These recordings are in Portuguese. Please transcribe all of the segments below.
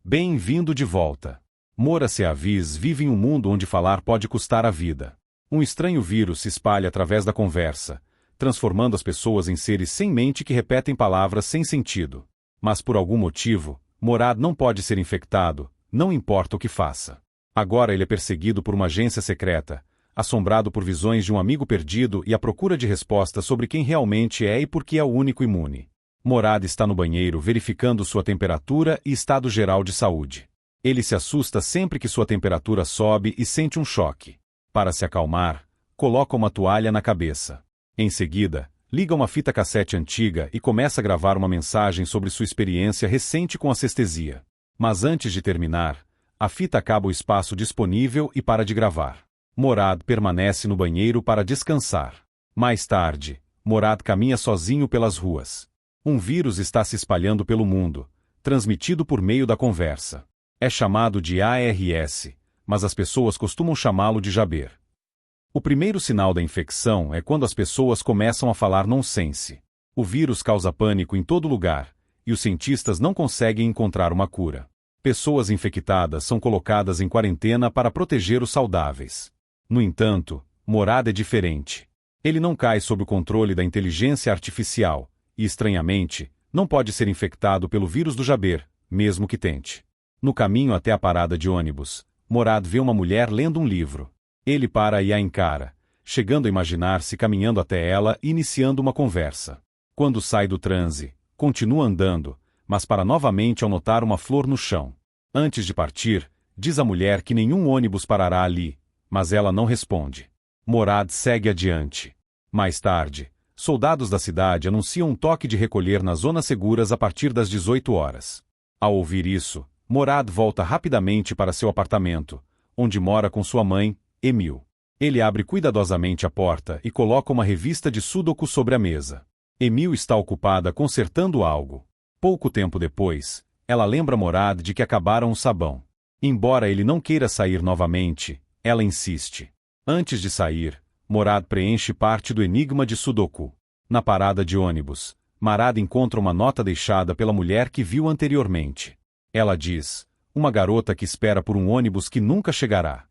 Bem-vindo de volta. Mora Seavis vive em um mundo onde falar pode custar a vida. Um estranho vírus se espalha através da conversa, transformando as pessoas em seres sem mente que repetem palavras sem sentido. Mas por algum motivo, Morad não pode ser infectado, não importa o que faça. Agora ele é perseguido por uma agência secreta, assombrado por visões de um amigo perdido e à procura de respostas sobre quem realmente é e por que é o único imune. Morad está no banheiro verificando sua temperatura e estado geral de saúde. Ele se assusta sempre que sua temperatura sobe e sente um choque. Para se acalmar, coloca uma toalha na cabeça. Em seguida, liga uma fita cassete antiga e começa a gravar uma mensagem sobre sua experiência recente com anestesia. Mas antes de terminar, a fita acaba o espaço disponível e para de gravar. Morad permanece no banheiro para descansar. Mais tarde, Morad caminha sozinho pelas ruas. Um vírus está se espalhando pelo mundo, transmitido por meio da conversa. É chamado de ARS, mas as pessoas costumam chamá-lo de Jabber. O primeiro sinal da infecção é quando as pessoas começam a falar nonsense. O vírus causa pânico em todo lugar, e os cientistas não conseguem encontrar uma cura. Pessoas infectadas são colocadas em quarentena para proteger os saudáveis. No entanto, Morad é diferente. Ele não cai sob o controle da inteligência artificial, e, estranhamente, não pode ser infectado pelo vírus do Jabber, mesmo que tente. No caminho até a parada de ônibus, Morad vê uma mulher lendo um livro. Ele para e a encara, chegando a imaginar-se caminhando até ela e iniciando uma conversa. Quando sai do transe, continua andando, mas para novamente ao notar uma flor no chão. Antes de partir, diz à mulher que nenhum ônibus parará ali, mas ela não responde. Morad segue adiante. Mais tarde, soldados da cidade anunciam um toque de recolher nas zonas seguras a partir das 18 horas. Ao ouvir isso, Morad volta rapidamente para seu apartamento, onde mora com sua mãe, Emil. Ele abre cuidadosamente a porta e coloca uma revista de Sudoku sobre a mesa. Emil está ocupada consertando algo. Pouco tempo depois, ela lembra Morad de que acabaram o sabão. Embora ele não queira sair novamente, ela insiste. Antes de sair, Morad preenche parte do enigma de Sudoku. Na parada de ônibus, Morad encontra uma nota deixada pela mulher que viu anteriormente. Ela diz: uma garota que espera por um ônibus que nunca chegará.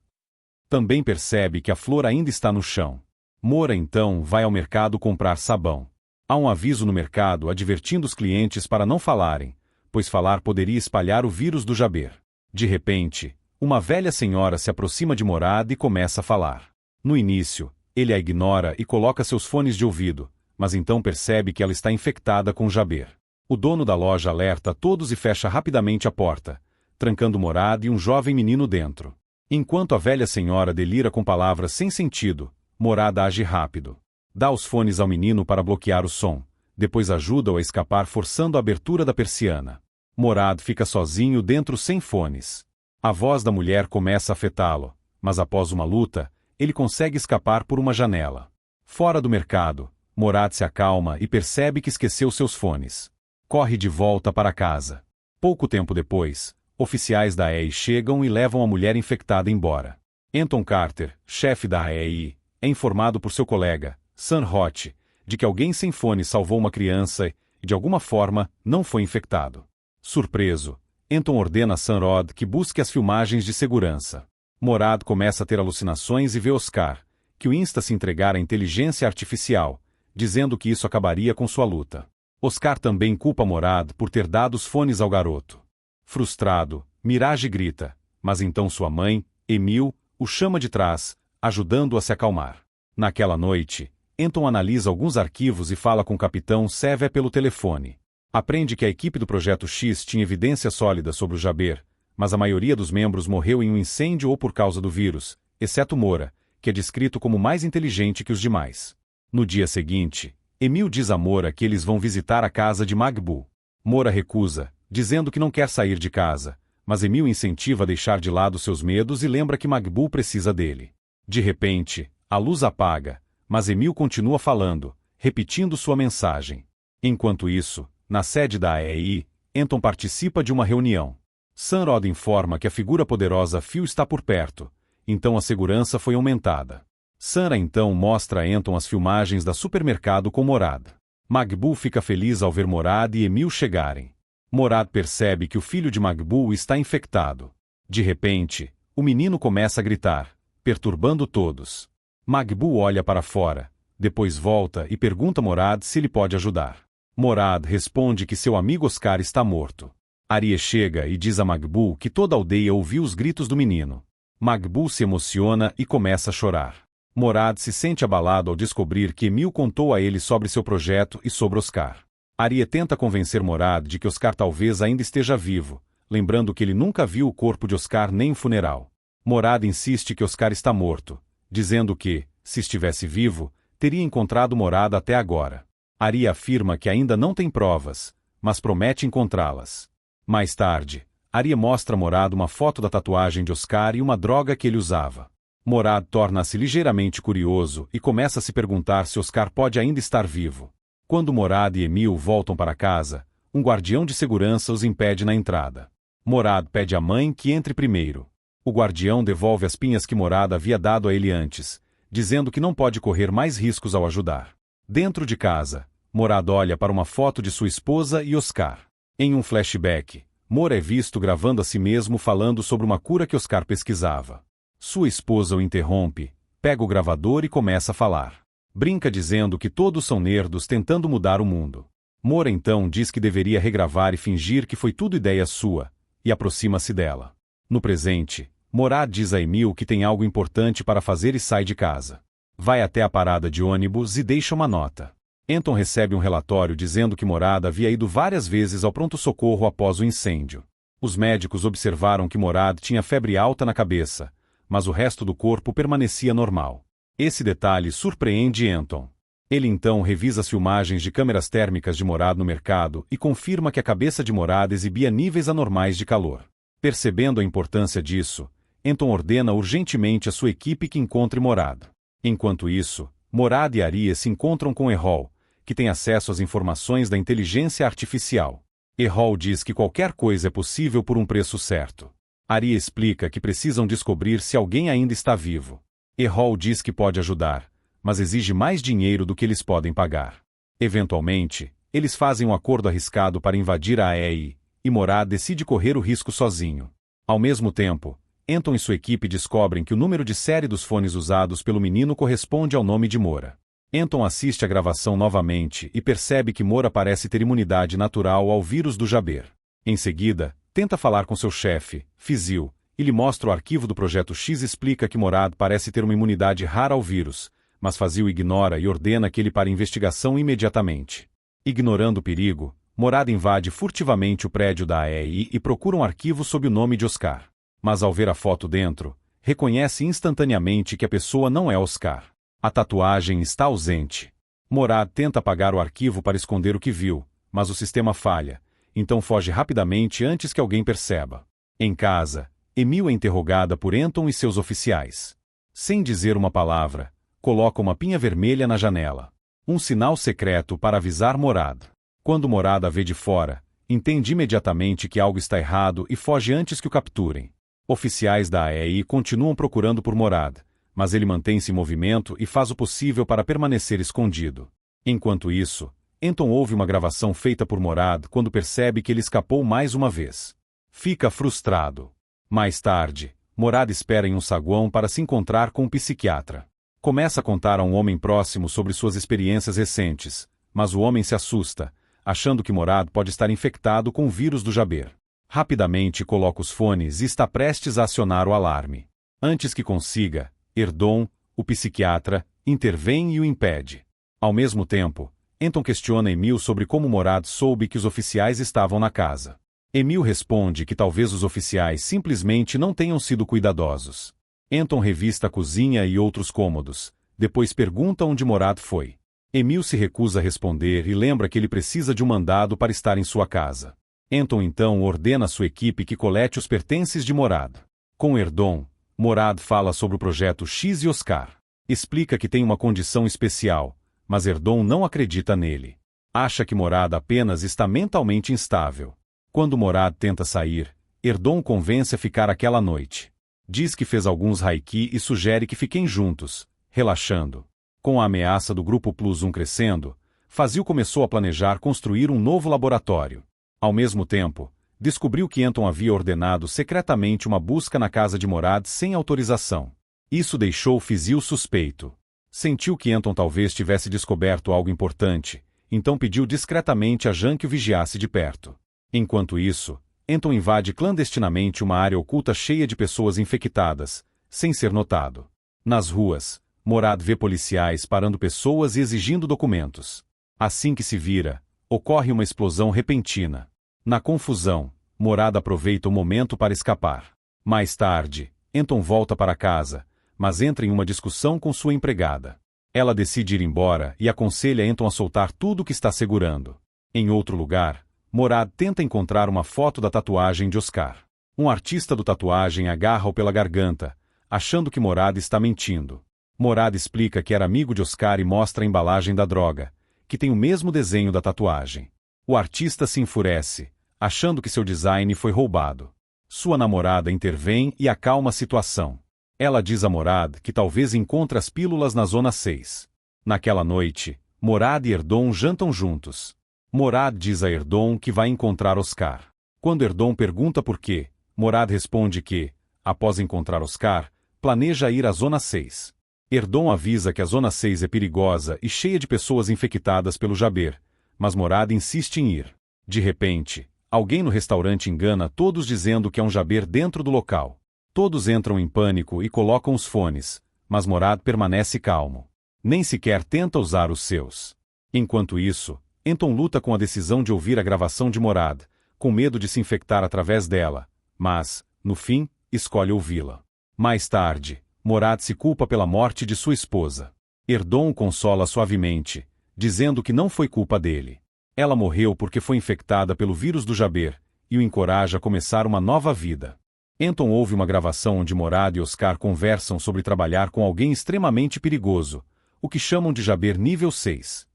Também percebe que a flor ainda está no chão. Mora então vai ao mercado comprar sabão. Há um aviso no mercado advertindo os clientes para não falarem, pois falar poderia espalhar o vírus do Jabber. De repente, uma velha senhora se aproxima de Morad e começa a falar. No início, ele a ignora e coloca seus fones de ouvido, mas então percebe que ela está infectada com Jabber. O dono da loja alerta a todos e fecha rapidamente a porta, trancando Morad e um jovem menino dentro. Enquanto a velha senhora delira com palavras sem sentido, Morad age rápido. Dá os fones ao menino para bloquear o som, depois ajuda-o a escapar forçando a abertura da persiana. Morad fica sozinho dentro sem fones. A voz da mulher começa a afetá-lo, mas após uma luta, ele consegue escapar por uma janela. Fora do mercado, Morad se acalma e percebe que esqueceu seus fones. Corre de volta para casa. Pouco tempo depois, oficiais da EI chegam e levam a mulher infectada embora. Anton Carter, chefe da EI, é informado por seu colega, Sam Roth, de que alguém sem fone salvou uma criança e, de alguma forma, não foi infectado. Surpreso, Anton ordena a Sam Rod que busque as filmagens de segurança. Morad começa a ter alucinações e vê Oscar, que o insta a se entregar à inteligência artificial, dizendo que isso acabaria com sua luta. Oscar também culpa Morad por ter dado os fones ao garoto. Frustrado, Mirage grita, mas então sua mãe, Emil, o chama de trás, ajudando-o a se acalmar. Naquela noite, Anton analisa alguns arquivos e fala com o capitão Seve pelo telefone. Aprende que a equipe do Projeto X tinha evidência sólida sobre o Jabber, mas a maioria dos membros morreu em um incêndio ou por causa do vírus, exceto Mora, que é descrito como mais inteligente que os demais. No dia seguinte, Emil diz a Mora que eles vão visitar a casa de Magbu. Mora recusa, dizendo que não quer sair de casa, mas Emil incentiva a deixar de lado seus medos e lembra que Magbu precisa dele. De repente, a luz apaga, mas Emil continua falando, repetindo sua mensagem. Enquanto isso, na sede da AEI, Anton participa de uma reunião. Sam Rod informa que a figura poderosa Phil está por perto, então a segurança foi aumentada. Sarah então mostra a Anton as filmagens da supermercado com Morad. Magbu fica feliz ao ver Morad e Emil chegarem. Morad percebe que o filho de Makbul está infectado. De repente, o menino começa a gritar, perturbando todos. Makbul olha para fora, depois volta e pergunta a Morad se ele pode ajudar. Morad responde que seu amigo Oscar está morto. Arie chega e diz a Makbul que toda a aldeia ouviu os gritos do menino. Makbul se emociona e começa a chorar. Morad se sente abalado ao descobrir que Emil contou a ele sobre seu projeto e sobre Oscar. Arie tenta convencer Morad de que Oscar talvez ainda esteja vivo, lembrando que ele nunca viu o corpo de Oscar nem o funeral. Morad insiste que Oscar está morto, dizendo que, se estivesse vivo, teria encontrado Morad até agora. Arie afirma que ainda não tem provas, mas promete encontrá-las. Mais tarde, Arie mostra a Morad uma foto da tatuagem de Oscar e uma droga que ele usava. Morad torna-se ligeiramente curioso e começa a se perguntar se Oscar pode ainda estar vivo. Quando Morad e Emil voltam para casa, um guardião de segurança os impede na entrada. Morad pede à mãe que entre primeiro. O guardião devolve as pinhas que Morad havia dado a ele antes, dizendo que não pode correr mais riscos ao ajudar. Dentro de casa, Morad olha para uma foto de sua esposa e Oscar. Em um flashback, Mora é visto gravando a si mesmo falando sobre uma cura que Oscar pesquisava. Sua esposa o interrompe, pega o gravador e começa a falar. Brinca dizendo que todos são nerdos tentando mudar o mundo. Mora então diz que deveria regravar e fingir que foi tudo ideia sua, e aproxima-se dela. No presente, Morad diz a Emil que tem algo importante para fazer e sai de casa. Vai até a parada de ônibus e deixa uma nota. Anton recebe um relatório dizendo que Morad havia ido várias vezes ao pronto-socorro após o incêndio. Os médicos observaram que Morad tinha febre alta na cabeça, mas o resto do corpo permanecia normal. Esse detalhe surpreende Anton. Ele então revisa as filmagens de câmeras térmicas de Morad no mercado e confirma que a cabeça de Morad exibia níveis anormais de calor. Percebendo a importância disso, Anton ordena urgentemente a sua equipe que encontre Morad. Enquanto isso, Morad e Arie se encontram com Errol, que tem acesso às informações da inteligência artificial. Errol diz que qualquer coisa é possível por um preço certo. Arie explica que precisam descobrir se alguém ainda está vivo. Errol diz que pode ajudar, mas exige mais dinheiro do que eles podem pagar. Eventualmente, eles fazem um acordo arriscado para invadir a AEI, e Morad decide correr o risco sozinho. Ao mesmo tempo, Anton e sua equipe descobrem que o número de série dos fones usados pelo menino corresponde ao nome de Mora. Anton assiste a gravação novamente e percebe que Mora parece ter imunidade natural ao vírus do Jaber. Em seguida, tenta falar com seu chefe, Fizil, e lhe mostra o arquivo do Projeto X e explica que Morad parece ter uma imunidade rara ao vírus, mas Fazil ignora e ordena que ele pare a investigação imediatamente. Ignorando o perigo, Morad invade furtivamente o prédio da AEI e procura um arquivo sob o nome de Oscar. Mas ao ver a foto dentro, reconhece instantaneamente que a pessoa não é Oscar. A tatuagem está ausente. Morad tenta apagar o arquivo para esconder o que viu, mas o sistema falha, então foge rapidamente antes que alguém perceba. Em casa, Emil é interrogada por Anton e seus oficiais. Sem dizer uma palavra, coloca uma pinha vermelha na janela. Um sinal secreto para avisar Morad. Quando Morad a vê de fora, entende imediatamente que algo está errado e foge antes que o capturem. Oficiais da AEI continuam procurando por Morad, mas ele mantém-se em movimento e faz o possível para permanecer escondido. Enquanto isso, Anton ouve uma gravação feita por Morad quando percebe que ele escapou mais uma vez. Fica frustrado. Mais tarde, Morad espera em um saguão para se encontrar com um psiquiatra. Começa a contar a um homem próximo sobre suas experiências recentes, mas o homem se assusta, achando que Morad pode estar infectado com o vírus do Jaber. Rapidamente coloca os fones e está prestes a acionar o alarme. Antes que consiga, Erdon, o psiquiatra, intervém e o impede. Ao mesmo tempo, Anton questiona Emil sobre como Morad soube que os oficiais estavam na casa. Emil responde que talvez os oficiais simplesmente não tenham sido cuidadosos. Anton revista a cozinha e outros cômodos, depois pergunta onde Morad foi. Emil se recusa a responder e lembra que ele precisa de um mandado para estar em sua casa. Anton então ordena a sua equipe que colete os pertences de Morad. Com Erdon, Morad fala sobre o Projeto X e Oscar. Explica que tem uma condição especial, mas Erdon não acredita nele. Acha que Morad apenas está mentalmente instável. Quando Morad tenta sair, Erdon o convence a ficar aquela noite. Diz que fez alguns haiki e sugere que fiquem juntos, relaxando. Com a ameaça do Grupo Plus 1 crescendo, Fazil começou a planejar construir um novo laboratório. Ao mesmo tempo, descobriu que Anton havia ordenado secretamente uma busca na casa de Morad sem autorização. Isso deixou Fizil suspeito. Sentiu que Anton talvez tivesse descoberto algo importante, então pediu discretamente a Jan que o vigiasse de perto. Enquanto isso, Anton invade clandestinamente uma área oculta cheia de pessoas infectadas, sem ser notado. Nas ruas, Morad vê policiais parando pessoas e exigindo documentos. Assim que se vira, ocorre uma explosão repentina. Na confusão, Morad aproveita o momento para escapar. Mais tarde, Anton volta para casa, mas entra em uma discussão com sua empregada. Ela decide ir embora e aconselha Anton a soltar tudo o que está segurando. Em outro lugar, Morad tenta encontrar uma foto da tatuagem de Oscar. Um artista do tatuagem agarra-o pela garganta, achando que Morad está mentindo. Morad explica que era amigo de Oscar e mostra a embalagem da droga, que tem o mesmo desenho da tatuagem. O artista se enfurece, achando que seu design foi roubado. Sua namorada intervém e acalma a situação. Ela diz a Morad que talvez encontre as pílulas na Zona 6. Naquela noite, Morad e Erdon jantam juntos. Morad diz a Erdon que vai encontrar Oscar. Quando Erdon pergunta por quê, Morad responde que, após encontrar Oscar, planeja ir à Zona 6. Erdon avisa que a Zona 6 é perigosa e cheia de pessoas infectadas pelo Jaber, mas Morad insiste em ir. De repente, alguém no restaurante engana todos dizendo que é um Jaber dentro do local. Todos entram em pânico e colocam os fones, mas Morad permanece calmo. Nem sequer tenta usar os seus. Enquanto isso, Anton luta com a decisão de ouvir a gravação de Morad, com medo de se infectar através dela, mas, no fim, escolhe ouvi-la. Mais tarde, Morad se culpa pela morte de sua esposa. Erdon o consola suavemente, dizendo que não foi culpa dele. Ela morreu porque foi infectada pelo vírus do Jaber, e o encoraja a começar uma nova vida. Anton ouve uma gravação onde Morad e Oscar conversam sobre trabalhar com alguém extremamente perigoso, o que chamam de Jaber nível 6.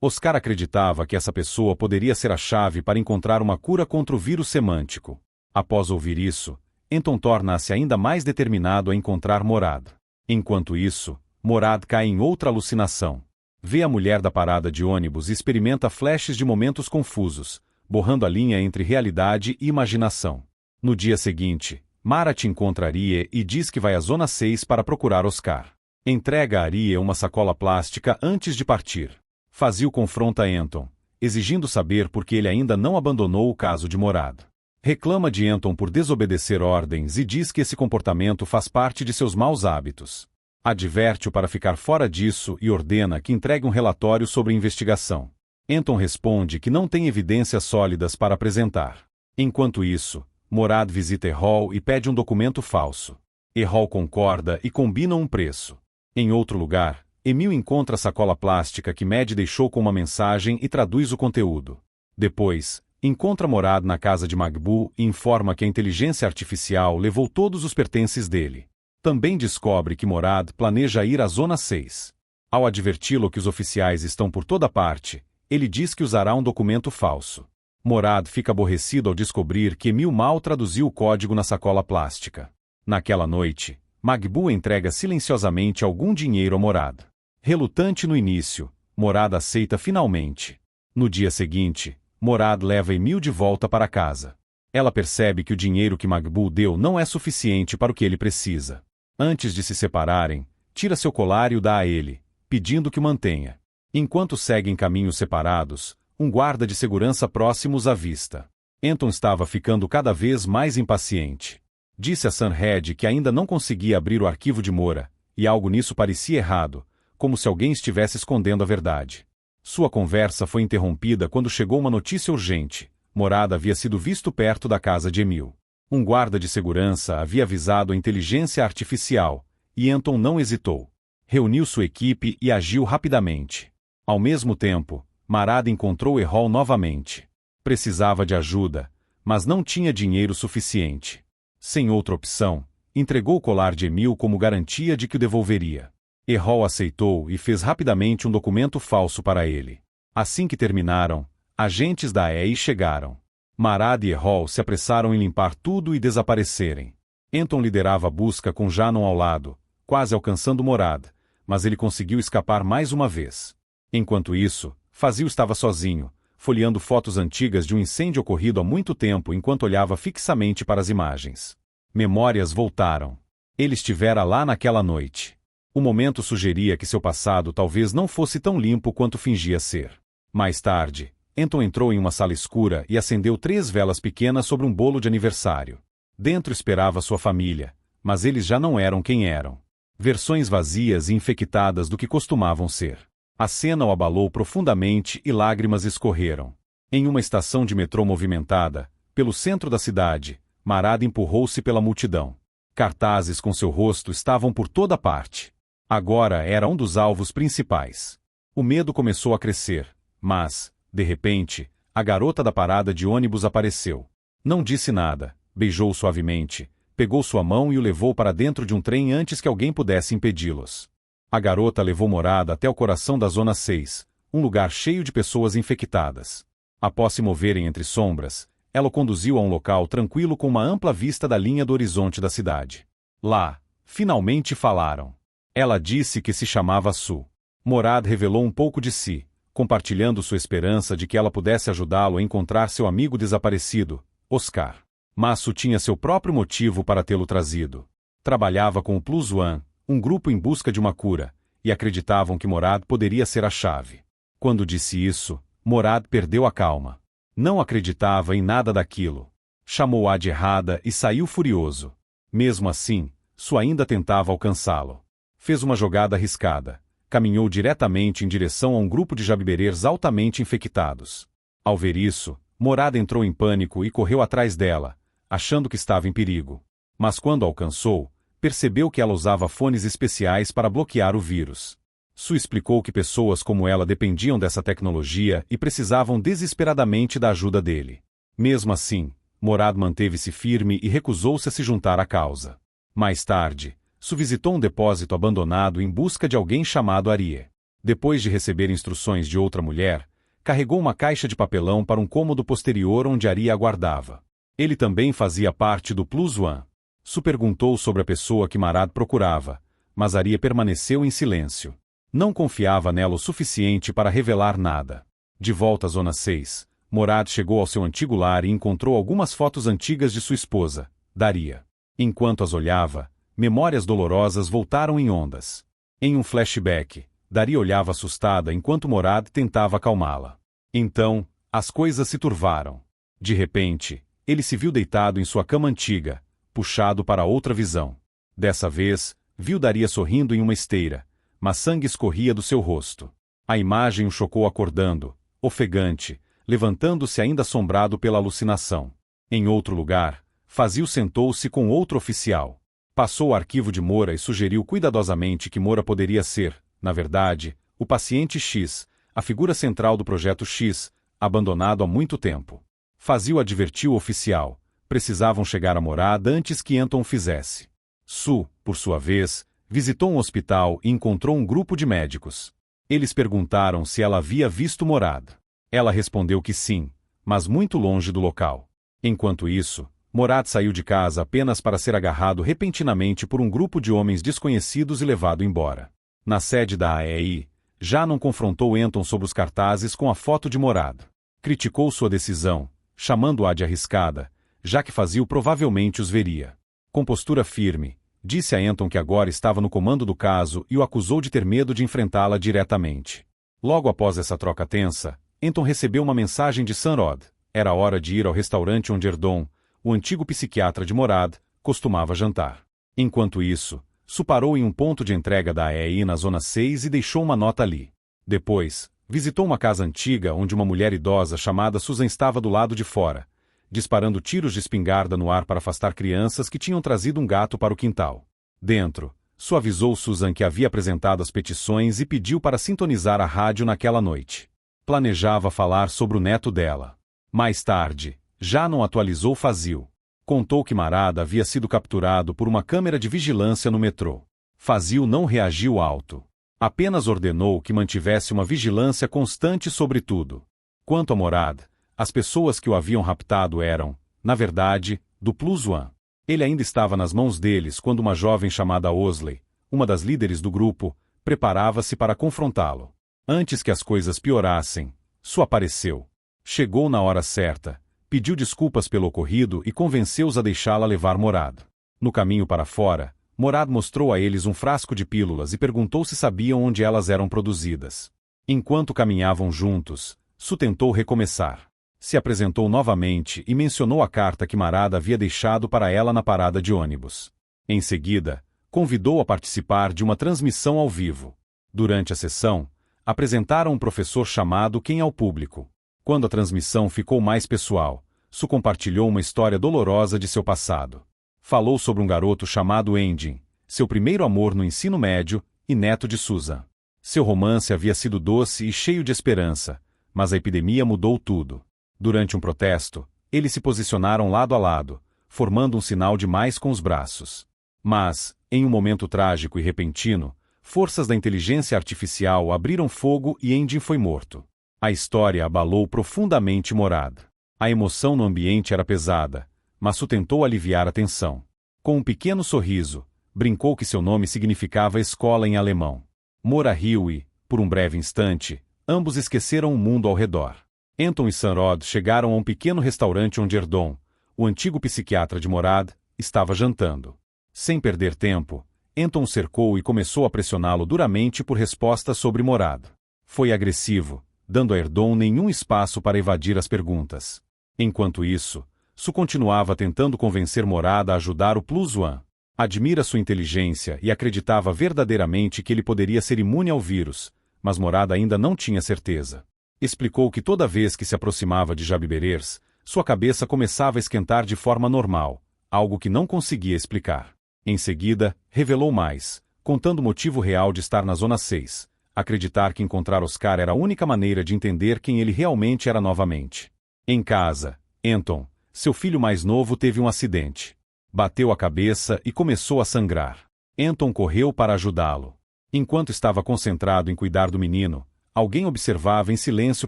Oscar acreditava que essa pessoa poderia ser a chave para encontrar uma cura contra o vírus semântico. Após ouvir isso, Anton torna-se ainda mais determinado a encontrar Morad. Enquanto isso, Morad cai em outra alucinação. Vê a mulher da parada de ônibus e experimenta flashes de momentos confusos, borrando a linha entre realidade e imaginação. No dia seguinte, Marat encontra Arie e diz que vai à Zona 6 para procurar Oscar. Entrega a Arie uma sacola plástica antes de partir. Fazil confronta Anton, exigindo saber por que ele ainda não abandonou o caso de Morad. Reclama de Anton por desobedecer ordens e diz que esse comportamento faz parte de seus maus hábitos. Adverte-o para ficar fora disso e ordena que entregue um relatório sobre a investigação. Anton responde que não tem evidências sólidas para apresentar. Enquanto isso, Morad visita Errol e pede um documento falso. Errol concorda e combina um preço. Em outro lugar, Emil encontra a sacola plástica que Med deixou com uma mensagem e traduz o conteúdo. Depois, encontra Morad na casa de Magbu e informa que a inteligência artificial levou todos os pertences dele. Também descobre que Morad planeja ir à Zona 6. Ao adverti-lo que os oficiais estão por toda parte, ele diz que usará um documento falso. Morad fica aborrecido ao descobrir que Emil mal traduziu o código na sacola plástica. Naquela noite, Magbu entrega silenciosamente algum dinheiro a Morad. Relutante no início, Morad aceita finalmente. No dia seguinte, Morad leva Emil de volta para casa. Ela percebe que o dinheiro que Magbu deu não é suficiente para o que ele precisa. Antes de se separarem, tira seu colar e o dá a ele, pedindo que o mantenha. Enquanto seguem caminhos separados, um guarda de segurança próximo os avista. Anton estava ficando cada vez mais impaciente. Disse a Sunhead que ainda não conseguia abrir o arquivo de Mora, e algo nisso parecia errado, como se alguém estivesse escondendo a verdade. Sua conversa foi interrompida quando chegou uma notícia urgente. Morad havia sido visto perto da casa de Emil. Um guarda de segurança havia avisado a inteligência artificial, e Anton não hesitou. Reuniu sua equipe e agiu rapidamente. Ao mesmo tempo, Morad encontrou Errol novamente. Precisava de ajuda, mas não tinha dinheiro suficiente. Sem outra opção, entregou o colar de Emil como garantia de que o devolveria. Errol aceitou e fez rapidamente um documento falso para ele. Assim que terminaram, agentes da EI chegaram. Morad e Errol se apressaram em limpar tudo e desaparecerem. Anton liderava a busca com Janon ao lado, quase alcançando Morad, mas ele conseguiu escapar mais uma vez. Enquanto isso, Fazil estava sozinho, folheando fotos antigas de um incêndio ocorrido há muito tempo enquanto olhava fixamente para as imagens. Memórias voltaram. Ele estivera lá naquela noite. O momento sugeria que seu passado talvez não fosse tão limpo quanto fingia ser. Mais tarde, Anton entrou em uma sala escura e acendeu 3 velas pequenas sobre um bolo de aniversário. Dentro esperava sua família, mas eles já não eram quem eram. Versões vazias e infectadas do que costumavam ser. A cena o abalou profundamente e lágrimas escorreram. Em uma estação de metrô movimentada, pelo centro da cidade, Marad empurrou-se pela multidão. Cartazes com seu rosto estavam por toda parte. Agora era um dos alvos principais. O medo começou a crescer, mas, de repente, a garota da parada de ônibus apareceu. Não disse nada, beijou suavemente, pegou sua mão e o levou para dentro de um trem antes que alguém pudesse impedi-los. A garota levou Morad até o coração da Zona 6, um lugar cheio de pessoas infectadas. Após se moverem entre sombras, ela o conduziu a um local tranquilo com uma ampla vista da linha do horizonte da cidade. Lá, finalmente falaram. Ela disse que se chamava Su. Morad revelou um pouco de si, compartilhando sua esperança de que ela pudesse ajudá-lo a encontrar seu amigo desaparecido, Oscar. Mas Su tinha seu próprio motivo para tê-lo trazido. Trabalhava com o Plus One, um grupo em busca de uma cura, e acreditavam que Morad poderia ser a chave. Quando disse isso, Morad perdeu a calma. Não acreditava em nada daquilo. Chamou-a de errada e saiu furioso. Mesmo assim, Su ainda tentava alcançá-lo. Fez uma jogada arriscada. Caminhou diretamente em direção a um grupo de jabiberês altamente infectados. Ao ver isso, Morad entrou em pânico e correu atrás dela, achando que estava em perigo. Mas quando a alcançou, percebeu que ela usava fones especiais para bloquear o vírus. Su explicou que pessoas como ela dependiam dessa tecnologia e precisavam desesperadamente da ajuda dele. Mesmo assim, Morad manteve-se firme e recusou-se a se juntar à causa. Mais tarde, Su visitou um depósito abandonado em busca de alguém chamado Arie. Depois de receber instruções de outra mulher, carregou uma caixa de papelão para um cômodo posterior onde Arie aguardava. Ele também fazia parte do Plus One. Su perguntou sobre a pessoa que Marad procurava, mas Arie permaneceu em silêncio. Não confiava nela o suficiente para revelar nada. De volta à Zona 6, Morad chegou ao seu antigo lar e encontrou algumas fotos antigas de sua esposa, Daria. Enquanto as olhava, memórias dolorosas voltaram em ondas. Em um flashback, Daria olhava assustada enquanto Morad tentava acalmá-la. Então, as coisas se turvaram. De repente, ele se viu deitado em sua cama antiga, puxado para outra visão. Dessa vez, viu Daria sorrindo em uma esteira, mas sangue escorria do seu rosto. A imagem o chocou acordando, ofegante, levantando-se ainda assombrado pela alucinação. Em outro lugar, Fazil sentou-se com outro oficial. Passou o arquivo de Moura e sugeriu cuidadosamente que Moura poderia ser, na verdade, o paciente X, a figura central do projeto X, abandonado há muito tempo. Fazil advertiu o oficial. Precisavam chegar a Morad antes que Anton fizesse. Su, por sua vez, visitou um hospital e encontrou um grupo de médicos. Eles perguntaram se ela havia visto Morad. Ela respondeu que sim, mas muito longe do local. Enquanto isso, Morad saiu de casa apenas para ser agarrado repentinamente por um grupo de homens desconhecidos e levado embora. Na sede da AEI, Janon confrontou Anton sobre os cartazes com a foto de Morad. Criticou sua decisão, chamando-a de arriscada, já que Fazil provavelmente os veria. Com postura firme, disse a Anton que agora estava no comando do caso e o acusou de ter medo de enfrentá-la diretamente. Logo após essa troca tensa, Anton recebeu uma mensagem de Sanrod. Era hora de ir ao restaurante onde Erdon, o antigo psiquiatra de Morad, costumava jantar. Enquanto isso, Su parou em um ponto de entrega da AEI na Zona 6 e deixou uma nota ali. Depois, visitou uma casa antiga onde uma mulher idosa chamada Susan estava do lado de fora, disparando tiros de espingarda no ar para afastar crianças que tinham trazido um gato para o quintal. Dentro, Su avisou Susan que havia apresentado as petições e pediu para sintonizar a rádio naquela noite. Planejava falar sobre o neto dela. Mais tarde, Janon atualizou Fazil. Contou que Marad havia sido capturado por uma câmera de vigilância no metrô. Fazil não reagiu alto. Apenas ordenou que mantivesse uma vigilância constante sobre tudo. Quanto a Morad, as pessoas que o haviam raptado eram, na verdade, do Plus One. Ele ainda estava nas mãos deles quando uma jovem chamada Osley, uma das líderes do grupo, preparava-se para confrontá-lo. Antes que as coisas piorassem, Su apareceu. Chegou na hora certa, pediu desculpas pelo ocorrido e convenceu-os a deixá-la levar Morad. No caminho para fora, Morad mostrou a eles um frasco de pílulas e perguntou se sabiam onde elas eram produzidas. Enquanto caminhavam juntos, Su tentou recomeçar. Se apresentou novamente e mencionou a carta que Marad havia deixado para ela na parada de ônibus. Em seguida, convidou a participar de uma transmissão ao vivo. Durante a sessão, apresentaram um professor chamado Quem ao público. Quando a transmissão ficou mais pessoal, Su compartilhou uma história dolorosa de seu passado. Falou sobre um garoto chamado Engin, seu primeiro amor no ensino médio e neto de Susan. Seu romance havia sido doce e cheio de esperança, mas a epidemia mudou tudo. Durante um protesto, eles se posicionaram lado a lado, formando um sinal de mais com os braços. Mas, em um momento trágico e repentino, forças da inteligência artificial abriram fogo e Engin foi morto. A história abalou profundamente Morad. A emoção no ambiente era pesada, mas Su tentou aliviar a tensão. Com um pequeno sorriso, brincou que seu nome significava escola em alemão. Mora riu e, por um breve instante, ambos esqueceram o mundo ao redor. Anton e Sanrod chegaram a um pequeno restaurante onde Erdon, o antigo psiquiatra de Morad, estava jantando. Sem perder tempo, Anton o cercou e começou a pressioná-lo duramente por respostas sobre Morad. Foi agressivo, dando a Erdon nenhum espaço para evadir as perguntas. Enquanto isso, Su continuava tentando convencer Morad a ajudar o Plus One. Admira sua inteligência e acreditava verdadeiramente que ele poderia ser imune ao vírus, mas Morad ainda não tinha certeza. Explicou que toda vez que se aproximava de Jabberers, sua cabeça começava a esquentar de forma normal, algo que não conseguia explicar. Em seguida, revelou mais, contando o motivo real de estar na Zona 6, acreditar que encontrar Oscar era a única maneira de entender quem ele realmente era novamente. Em casa, Anton, seu filho mais novo, teve um acidente. Bateu a cabeça e começou a sangrar. Anton correu para ajudá-lo. Enquanto estava concentrado em cuidar do menino, alguém observava em silêncio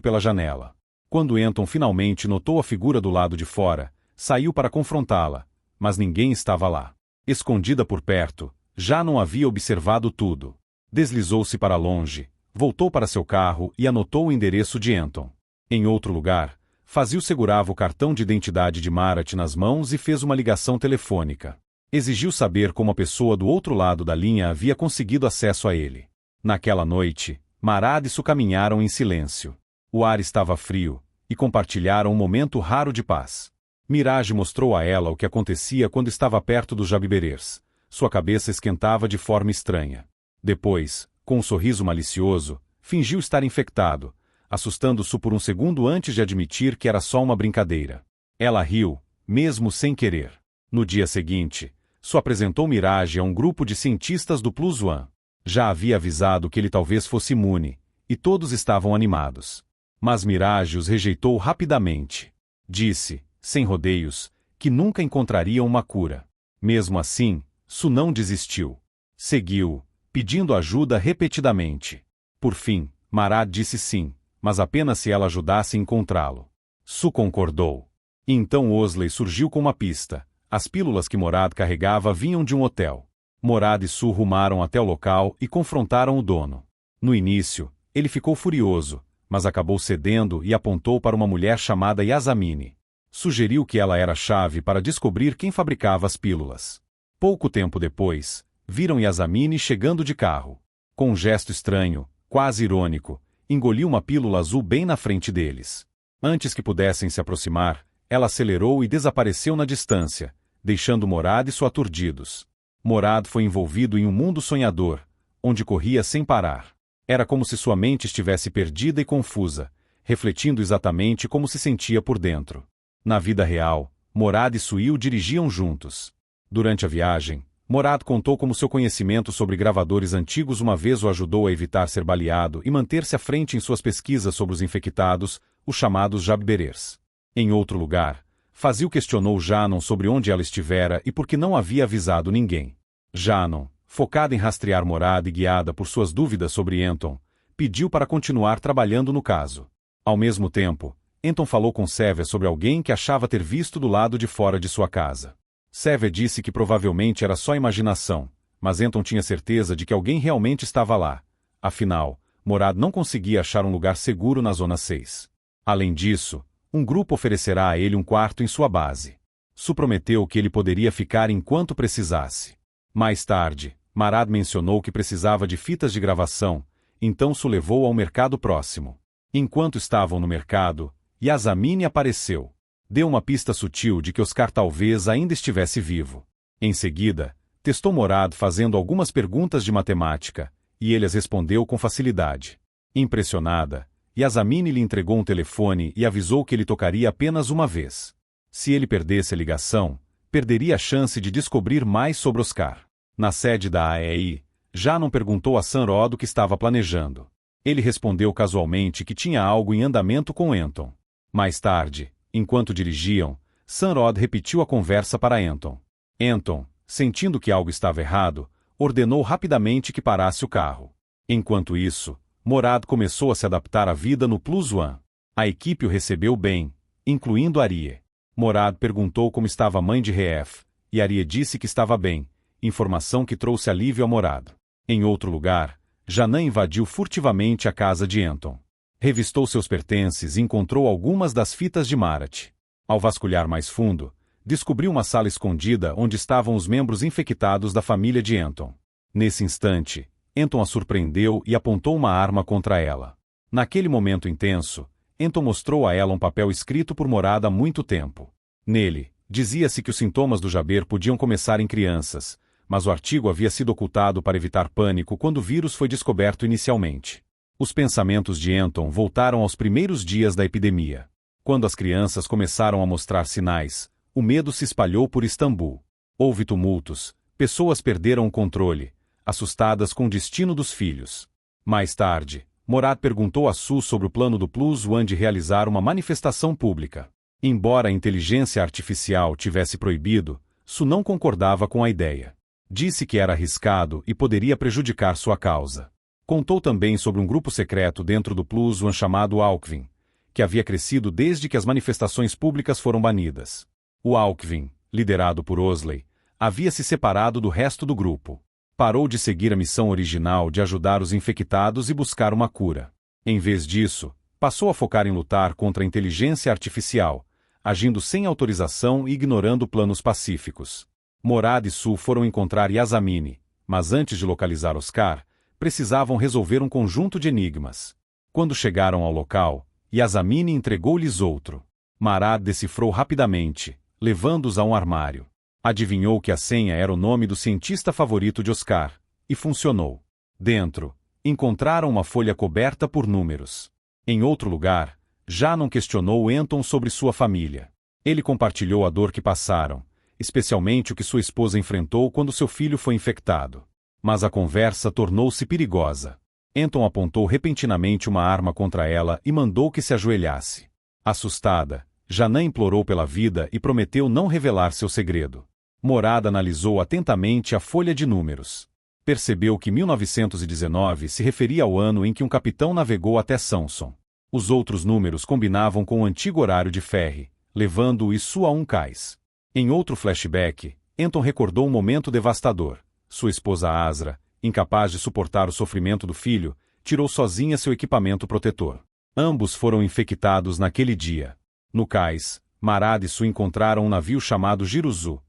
pela janela. Quando Anton finalmente notou a figura do lado de fora, saiu para confrontá-la, mas ninguém estava lá. Escondida por perto, já não havia observado tudo. Deslizou-se para longe, voltou para seu carro e anotou o endereço de Anton. Em outro lugar, Fazil segurava o cartão de identidade de Marat nas mãos e fez uma ligação telefônica. Exigiu saber como a pessoa do outro lado da linha havia conseguido acesso a ele. Naquela noite, Marad e Su caminharam em silêncio. O ar estava frio, e compartilharam um momento raro de paz. Mirage mostrou a ela o que acontecia quando estava perto dos Jabberers. Sua cabeça esquentava de forma estranha. Depois, com um sorriso malicioso, fingiu estar infectado, assustando-se por um segundo antes de admitir que era só uma brincadeira. Ela riu, mesmo sem querer. No dia seguinte, Su apresentou Mirage a um grupo de cientistas do Plus One. Já havia avisado que ele talvez fosse imune, e todos estavam animados. Mas Mirage os rejeitou rapidamente. Disse, sem rodeios, que nunca encontrariam uma cura. Mesmo assim, Su não desistiu. Seguiu, pedindo ajuda repetidamente. Por fim, Marad disse sim, mas apenas se ela ajudasse a encontrá-lo. Su concordou. Então Osley surgiu com uma pista. As pílulas que Morad carregava vinham de um hotel. Morad e Su rumaram até o local e confrontaram o dono. No início, ele ficou furioso, mas acabou cedendo e apontou para uma mulher chamada Yasamine. Sugeriu que ela era a chave para descobrir quem fabricava as pílulas. Pouco tempo depois, viram Yasamine chegando de carro. Com um gesto estranho, quase irônico, engoliu uma pílula azul bem na frente deles. Antes que pudessem se aproximar, ela acelerou e desapareceu na distância, deixando Morad e Su aturdidos. Morad foi envolvido em um mundo sonhador, onde corria sem parar. Era como se sua mente estivesse perdida e confusa, refletindo exatamente como se sentia por dentro. Na vida real, Morad e Suil dirigiam juntos. Durante a viagem, Morad contou como seu conhecimento sobre gravadores antigos uma vez o ajudou a evitar ser baleado e manter-se à frente em suas pesquisas sobre os infectados, os chamados Jabberers. Em outro lugar, Fazil questionou Janon sobre onde ela estivera e por que não havia avisado ninguém. Janon, focada em rastrear Morad e guiada por suas dúvidas sobre Anton, pediu para continuar trabalhando no caso. Ao mesmo tempo, Anton falou com Sever sobre alguém que achava ter visto do lado de fora de sua casa. Sever disse que provavelmente era só imaginação, mas Anton tinha certeza de que alguém realmente estava lá. Afinal, Morad não conseguia achar um lugar seguro na Zona 6. Além disso, um grupo oferecerá a ele um quarto em sua base. Su prometeu que ele poderia ficar enquanto precisasse. Mais tarde, Marad mencionou que precisava de fitas de gravação, então Su levou ao mercado próximo. Enquanto estavam no mercado, Yasamine apareceu. Deu uma pista sutil de que Oscar talvez ainda estivesse vivo. Em seguida, testou Morad fazendo algumas perguntas de matemática, e ele as respondeu com facilidade. Impressionada, Yasamine lhe entregou um telefone e avisou que ele tocaria apenas uma vez. Se ele perdesse a ligação, perderia a chance de descobrir mais sobre Oscar. Na sede da AEI, Janon perguntou a Sanrod o que estava planejando. Ele respondeu casualmente que tinha algo em andamento com Anton. Mais tarde, enquanto dirigiam, Sanrod repetiu a conversa para Anton. Anton, sentindo que algo estava errado, ordenou rapidamente que parasse o carro. Enquanto isso, Morad começou a se adaptar à vida no Plus One. A equipe o recebeu bem, incluindo Arie. Morad perguntou como estava a mãe de Reef, e Arie disse que estava bem, informação que trouxe alívio a Morad. Em outro lugar, Janan invadiu furtivamente a casa de Anton. Revistou seus pertences e encontrou algumas das fitas de Marat. Ao vasculhar mais fundo, descobriu uma sala escondida onde estavam os membros infectados da família de Anton. Nesse instante, Anton a surpreendeu e apontou uma arma contra ela. Naquele momento intenso, Anton mostrou a ela um papel escrito por Morad há muito tempo. Nele, dizia-se que os sintomas do Jaber podiam começar em crianças, mas o artigo havia sido ocultado para evitar pânico quando o vírus foi descoberto inicialmente. Os pensamentos de Anton voltaram aos primeiros dias da epidemia. Quando as crianças começaram a mostrar sinais, o medo se espalhou por Istambul. Houve tumultos, pessoas perderam o controle, assustadas com o destino dos filhos. Mais tarde, Morad perguntou a Su sobre o plano do Plus One de realizar uma manifestação pública. Embora a inteligência artificial tivesse proibido, Su não concordava com a ideia. Disse que era arriscado e poderia prejudicar sua causa. Contou também sobre um grupo secreto dentro do Plus One chamado Alkvin, que havia crescido desde que as manifestações públicas foram banidas. O Alkvin, liderado por Osley, havia se separado do resto do grupo. Parou de seguir a missão original de ajudar os infectados e buscar uma cura. Em vez disso, passou a focar em lutar contra a inteligência artificial, agindo sem autorização e ignorando planos pacíficos. Morad e Su foram encontrar Yasamine, mas antes de localizar Oscar, precisavam resolver um conjunto de enigmas. Quando chegaram ao local, Yasamine entregou-lhes outro. Marad decifrou rapidamente, levando-os a um armário. Adivinhou que a senha era o nome do cientista favorito de Oscar, e funcionou. Dentro, encontraram uma folha coberta por números. Em outro lugar, Janon questionou Anton sobre sua família. Ele compartilhou a dor que passaram, especialmente o que sua esposa enfrentou quando seu filho foi infectado. Mas a conversa tornou-se perigosa. Anton apontou repentinamente uma arma contra ela e mandou que se ajoelhasse. Assustada, Janan implorou pela vida e prometeu não revelar seu segredo. Morad analisou atentamente a folha de números. Percebeu que 1919 se referia ao ano em que um capitão navegou até Samson. Os outros números combinavam com o antigo horário de ferry, levando isso a um cais. Em outro flashback, Anton recordou um momento devastador. Sua esposa Asra, incapaz de suportar o sofrimento do filho, tirou sozinha seu equipamento protetor. Ambos foram infectados naquele dia. No cais, Marad e Su encontraram um navio chamado Giruzu,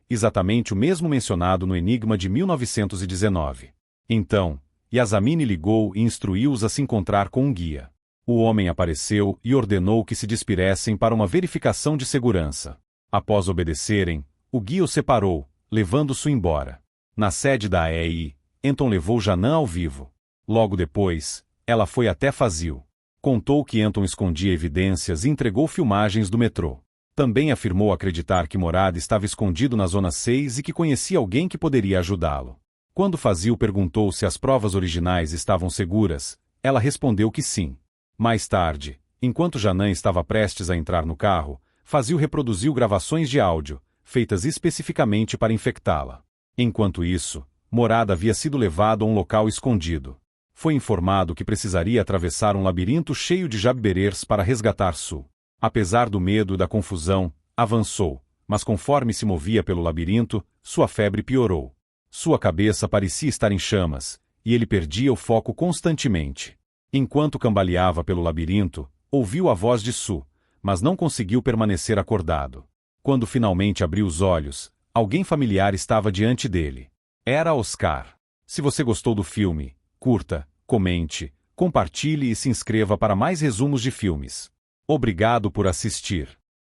exatamente o mesmo mencionado no Enigma de 1919. Então, Yasamine ligou e instruiu-os a se encontrar com um guia. O homem apareceu e ordenou que se despiressem para uma verificação de segurança. Após obedecerem, o guia os separou, levando-se embora. Na sede da AEI, Anton levou Janan ao vivo. Logo depois, ela foi até Fazil. Contou que Anton escondia evidências e entregou filmagens do metrô. Também afirmou acreditar que Morad estava escondido na Zona 6 e que conhecia alguém que poderia ajudá-lo. Quando Fazil perguntou se as provas originais estavam seguras, ela respondeu que sim. Mais tarde, enquanto Janan estava prestes a entrar no carro, Fazil reproduziu gravações de áudio, feitas especificamente para infectá-la. Enquanto isso, Morad havia sido levado a um local escondido. Foi informado que precisaria atravessar um labirinto cheio de jabberers para resgatar Su. Apesar do medo e da confusão, avançou, mas conforme se movia pelo labirinto, sua febre piorou. Sua cabeça parecia estar em chamas, e ele perdia o foco constantemente. Enquanto cambaleava pelo labirinto, Ouviu a voz de Sue, mas não conseguiu permanecer acordado. Quando finalmente abriu os olhos, alguém familiar estava diante dele. Era Oscar. Se você gostou do filme, curta, comente, compartilhe e se inscreva para mais resumos de filmes. Obrigado por assistir.